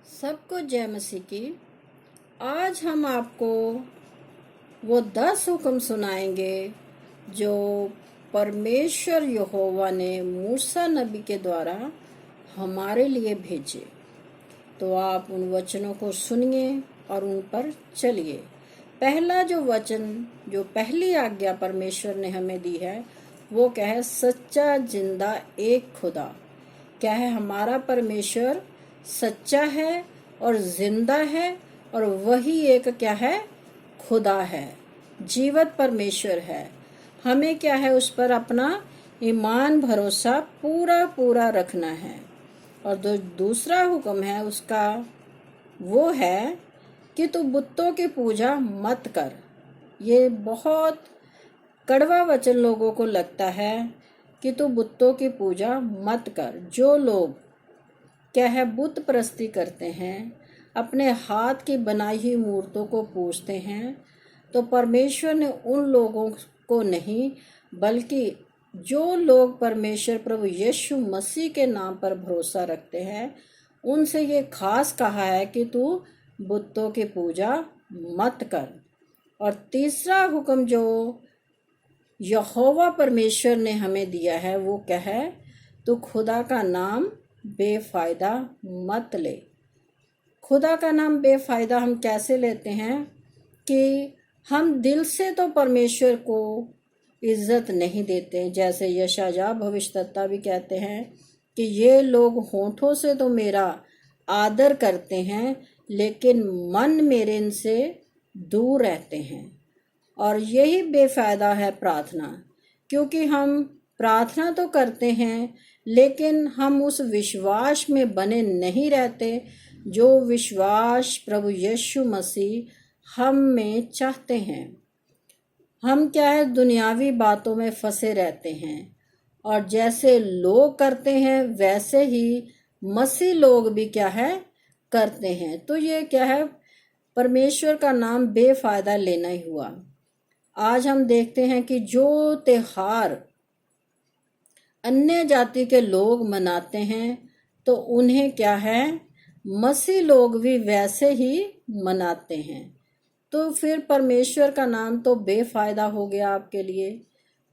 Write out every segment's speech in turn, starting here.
सबको जय मसीह की। आज हम आपको वो 10 हुक्म सुनाएंगे जो परमेश्वर यहोवा ने मूसा नबी के द्वारा हमारे लिए भेजे। तो आप उन वचनों को सुनिए और उन पर चलिए। पहला जो वचन, जो पहली आज्ञा परमेश्वर ने हमें दी है, वो क्या है? सच्चा जिंदा एक खुदा। क्या है? हमारा परमेश्वर सच्चा है और जिंदा है, और वही एक क्या है? खुदा है, जीवित परमेश्वर है। हमें क्या है? उस पर अपना ईमान भरोसा पूरा पूरा रखना है। और दूसरा हुक्म है उसका, वो है कि तू बुतों की पूजा मत कर। ये बहुत कड़वा वचन लोगों को लगता है कि तू बुतों की पूजा मत कर। जो लोग क्या है बुत परस्ती करते हैं, अपने हाथ की बनाई हुई मूर्तों को पूजते हैं, तो परमेश्वर ने उन लोगों को नहीं, बल्कि जो लोग परमेश्वर प्रभु यीशु मसीह के नाम पर भरोसा रखते हैं, उनसे ये खास कहा है कि तू बुतों की पूजा मत कर। और तीसरा हुक्म जो यहोवा परमेश्वर ने हमें दिया है, वो क्या है? तो खुदा का नाम बेफायदा मत ले। खुदा का नाम बेफायदा हम कैसे लेते हैं? कि हम दिल से तो परमेश्वर को इज्जत नहीं देते। जैसे यशायाह भविष्यद्वक्ता भी कहते हैं कि ये लोग होठों से तो मेरा आदर करते हैं, लेकिन मन मेरे इनसे दूर रहते हैं। और यही बेफायदा है प्रार्थना, क्योंकि हम प्रार्थना तो करते हैं, लेकिन हम उस विश्वास में बने नहीं रहते जो विश्वास प्रभु यीशु मसीह हम में चाहते हैं। हम क्या है? दुनियावी बातों में फंसे रहते हैं, और जैसे लोग करते हैं वैसे ही मसीह लोग भी क्या है? करते हैं। तो ये क्या है? परमेश्वर का नाम बेफायदा लेना ही हुआ। आज हम देखते हैं कि जो त्योहार अन्य जाति के लोग मनाते हैं, तो उन्हें क्या है? मसीह लोग भी वैसे ही मनाते हैं। तो फिर परमेश्वर का नाम तो बेफायदा हो गया आपके लिए।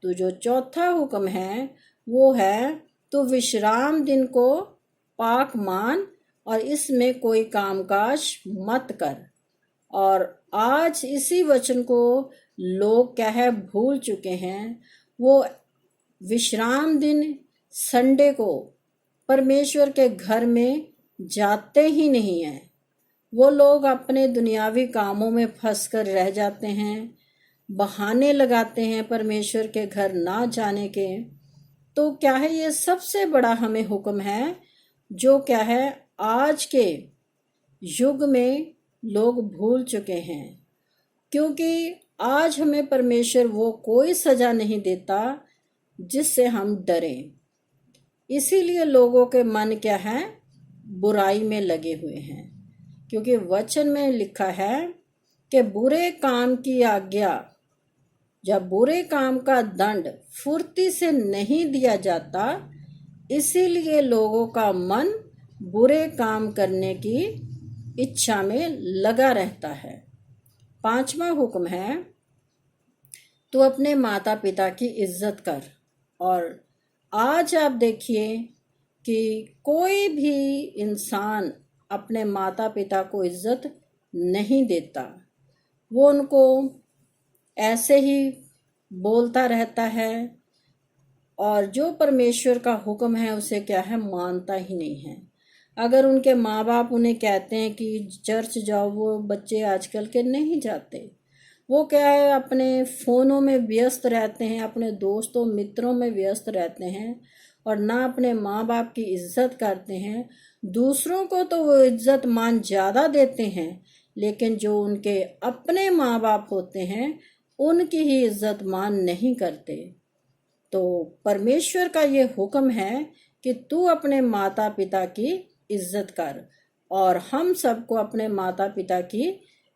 तो जो चौथा हुक्म है वो है, तो विश्राम दिन को पाक मान और इसमें कोई कामकाज मत कर। और आज इसी वचन को लोग क्या है? भूल चुके हैं। वो विश्राम दिन संडे को परमेश्वर के घर में जाते ही नहीं हैं। वो लोग अपने दुनियावी कामों में फंस कर रह जाते हैं, बहाने लगाते हैं परमेश्वर के घर ना जाने के। तो क्या है? ये सबसे बड़ा हमें हुक्म है जो क्या है आज के युग में लोग भूल चुके हैं। क्योंकि आज हमें परमेश्वर वो कोई सजा नहीं देता जिससे हम डरें। इसीलिए लोगों के मन क्या है? बुराई में लगे हुए हैं। क्योंकि वचन में लिखा है कि बुरे काम की आज्ञा, जब बुरे काम का दंड फुर्ती से नहीं दिया जाता, इसीलिए लोगों का मन बुरे काम करने की इच्छा में लगा रहता है। पांचवा हुक्म है, तो अपने माता पिता की इज्जत कर। और आज आप देखिए कि कोई भी इंसान अपने माता पिता को इज्जत नहीं देता। वो उनको ऐसे ही बोलता रहता है, और जो परमेश्वर का हुक्म है उसे क्या है? मानता ही नहीं है। अगर उनके माँ बाप उन्हें कहते हैं कि चर्च जाओ, वो बच्चे आजकल के नहीं जाते। वो क्या है? अपने फ़ोनों में व्यस्त रहते हैं, अपने दोस्तों मित्रों में व्यस्त रहते हैं, और ना अपने माँ बाप की इज्जत करते हैं। दूसरों को तो वो इज्जत मान ज़्यादा देते हैं, लेकिन जो उनके अपने माँ बाप होते हैं उनकी ही इज्जत मान नहीं करते। तो परमेश्वर का ये हुक्म है कि तू अपने माता पिता की इज्जत कर, और हम सबको अपने माता पिता की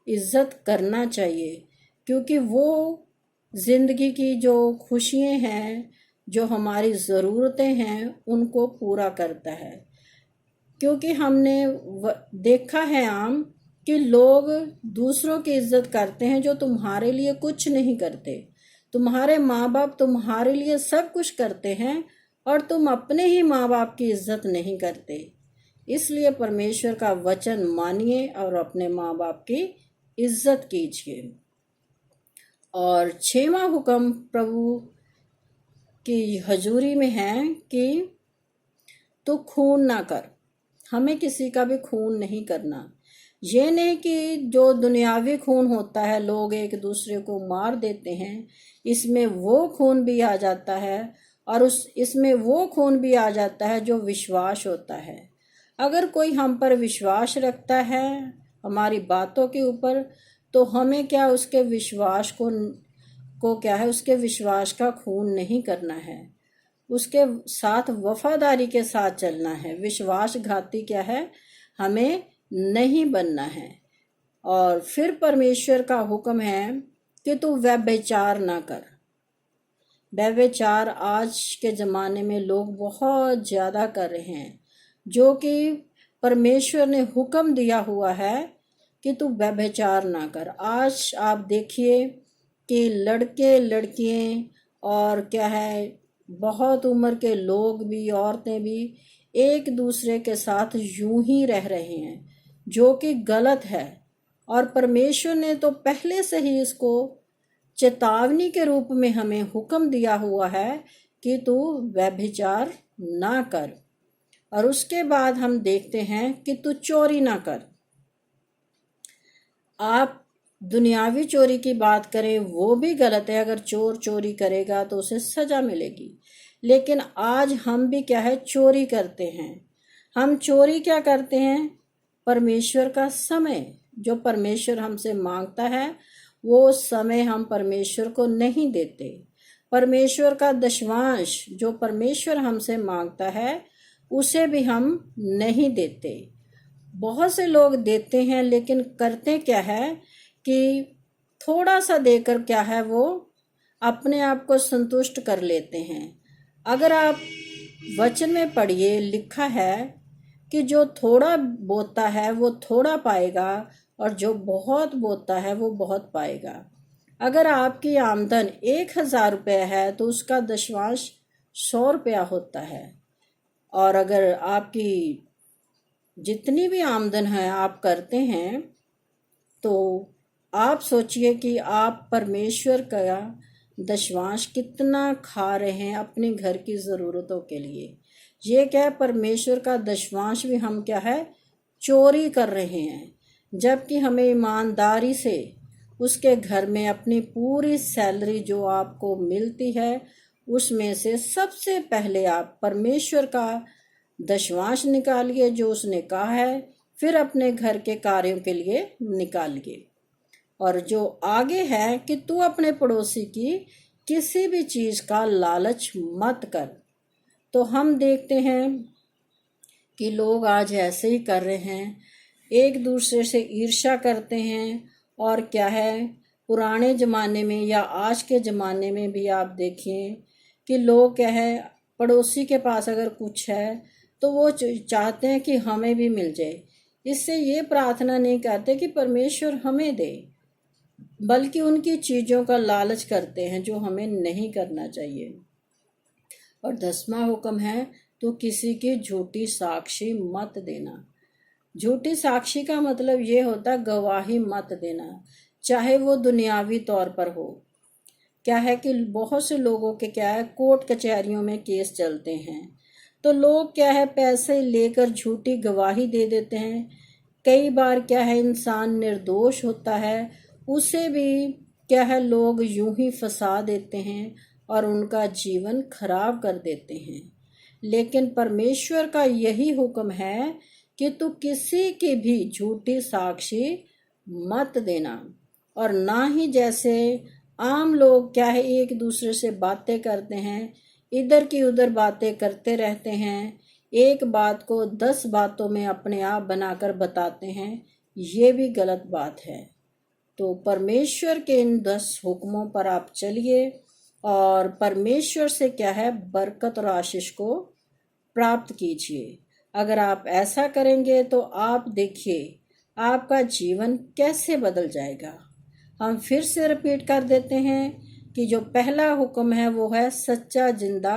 इज्जत करना चाहिए, क्योंकि वो जिंदगी की जो खुशियाँ हैं, जो हमारी ज़रूरतें हैं, उनको पूरा करता है। क्योंकि हमने देखा है आम कि लोग दूसरों की इज्जत करते हैं जो तुम्हारे लिए कुछ नहीं करते। तुम्हारे माँ बाप तुम्हारे लिए सब कुछ करते हैं और तुम अपने ही माँ बाप की इज्जत नहीं करते। इसलिए परमेश्वर का वचन मानिए और अपने माँ बाप की इज्जत कीजिए। और 6वां हुक्म प्रभु की हजूरी में है कि तू खून ना कर। हमें किसी का भी खून नहीं करना। ये नहीं कि जो दुनियावी खून होता है, लोग एक दूसरे को मार देते हैं, इसमें वो खून भी आ जाता है और इसमें वो खून भी आ जाता है जो विश्वास होता है। अगर कोई हम पर विश्वास रखता है हमारी बातों के ऊपर, तो हमें क्या उसके विश्वास को क्या है, उसके विश्वास का खून नहीं करना है, उसके साथ वफादारी के साथ चलना है। विश्वासघाती क्या है, हमें नहीं बनना है। और फिर परमेश्वर का हुक्म है कि तू व्यभिचार ना कर। व्यभिचार आज के ज़माने में लोग बहुत ज़्यादा कर रहे हैं, जो कि परमेश्वर ने हुक्म दिया हुआ है कि तू व्यभिचार ना कर। आज आप देखिए कि लड़के लड़कियां और क्या है, बहुत उम्र के लोग भी, औरतें भी एक दूसरे के साथ यूं ही रह रहे हैं, जो कि गलत है। और परमेश्वर ने तो पहले से ही इसको चेतावनी के रूप में हमें हुक्म दिया हुआ है कि तू व्यभिचार ना कर। और उसके बाद हम देखते हैं कि तू चोरी ना कर। आप दुनियावी चोरी की बात करें, वो भी गलत है। अगर चोर चोरी करेगा तो उसे सजा मिलेगी। लेकिन आज हम भी क्या है, चोरी करते हैं। हम चोरी क्या करते हैं, परमेश्वर का समय जो परमेश्वर हमसे मांगता है, वो समय हम परमेश्वर को नहीं देते। परमेश्वर का दशवांश जो परमेश्वर हमसे मांगता है, उसे भी हम नहीं देते। बहुत से लोग देते हैं, लेकिन करते क्या है कि थोड़ा सा देकर क्या है, वो अपने आप को संतुष्ट कर लेते हैं। अगर आप वचन में पढ़िए, लिखा है कि जो थोड़ा बोता है वो थोड़ा पाएगा और जो बहुत बोता है वो बहुत पाएगा। अगर आपकी आमदन 1,000 रुपये है तो उसका दशवांश 100 रुपया होता है। और अगर आपकी जितनी भी आमदन है आप करते हैं, तो आप सोचिए कि आप परमेश्वर का दशवांश कितना खा रहे हैं अपने घर की ज़रूरतों के लिए। ये क्या है, परमेश्वर का दशवांश भी हम क्या है, चोरी कर रहे हैं। जबकि हमें ईमानदारी से उसके घर में अपनी पूरी सैलरी जो आपको मिलती है, उसमें से सबसे पहले आप परमेश्वर का दशवांश निकालिए जो उसने कहा है, फिर अपने घर के कार्यों के लिए निकालिए। और जो आगे है कि तू अपने पड़ोसी की किसी भी चीज़ का लालच मत कर। तो हम देखते हैं कि लोग आज ऐसे ही कर रहे हैं, एक दूसरे से ईर्ष्या करते हैं। और क्या है, पुराने ज़माने में या आज के ज़माने में भी आप देखिए कि लोग क्या है, पड़ोसी के पास अगर कुछ है तो वो चाहते हैं कि हमें भी मिल जाए। इससे ये प्रार्थना नहीं करते कि परमेश्वर हमें दे, बल्कि उनकी चीज़ों का लालच करते हैं जो हमें नहीं करना चाहिए। और 10वां हुक्म है, तो किसी की झूठी साक्षी मत देना। झूठी साक्षी का मतलब ये होता है गवाही मत देना, चाहे वो दुनियावी तौर पर हो। क्या है कि बहुत से लोगों के क्या है, कोर्ट कचहरियों में केस चलते हैं, तो लोग क्या है, पैसे लेकर झूठी गवाही दे देते हैं। कई बार क्या है, इंसान निर्दोष होता है, उसे भी क्या है, लोग यूं ही फंसा देते हैं और उनका जीवन खराब कर देते हैं। लेकिन परमेश्वर का यही हुक्म है कि तू किसी की भी झूठी साक्षी मत देना। और ना ही जैसे आम लोग क्या है, एक दूसरे से बातें करते हैं, इधर की उधर बातें करते रहते हैं, एक बात को 10 बातों में अपने आप बनाकर बताते हैं, ये भी गलत बात है। तो परमेश्वर के इन 10 हुक्मों पर आप चलिए और परमेश्वर से क्या है, बरकत और आशीष को प्राप्त कीजिए। अगर आप ऐसा करेंगे तो आप देखिए आपका जीवन कैसे बदल जाएगा। हम फिर से रिपीट कर देते हैं कि जो पहला हुक्म है वो है सच्चा जिंदा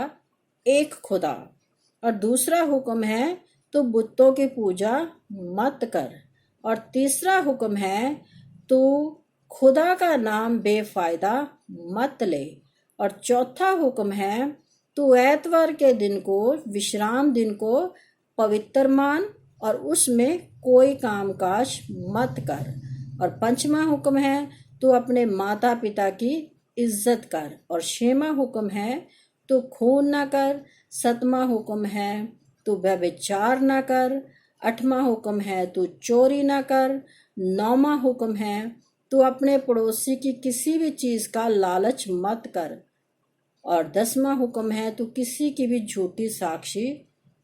एक खुदा, और दूसरा हुक्म है तो बुतों की पूजा मत कर, और तीसरा हुक्म है तो खुदा का नाम बेफायदा मत ले, और चौथा हुक्म है तू एतवार के दिन को, विश्राम दिन को पवित्र मान और उसमें कोई कामकाज मत कर, और पंचमा हुक्म है तू अपने माता पिता की इज्जत कर, और छठवां हुक्म है तू खून ना कर, सातवां हुक्म है तू व्यभिचार ना कर, आठवां हुक्म है तू चोरी ना कर, नौवां हुक्म है तू अपने पड़ोसी की किसी भी चीज का लालच मत कर, और 10वां हुक्म है तू किसी की भी झूठी साक्षी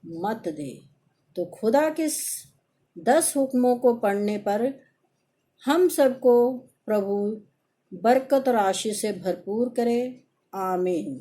मत दे। तो खुदा के 10 हुक्मों को पढ़ने पर हम सबको प्रभु बरकत और आशीष से भरपूर करे। आमीन।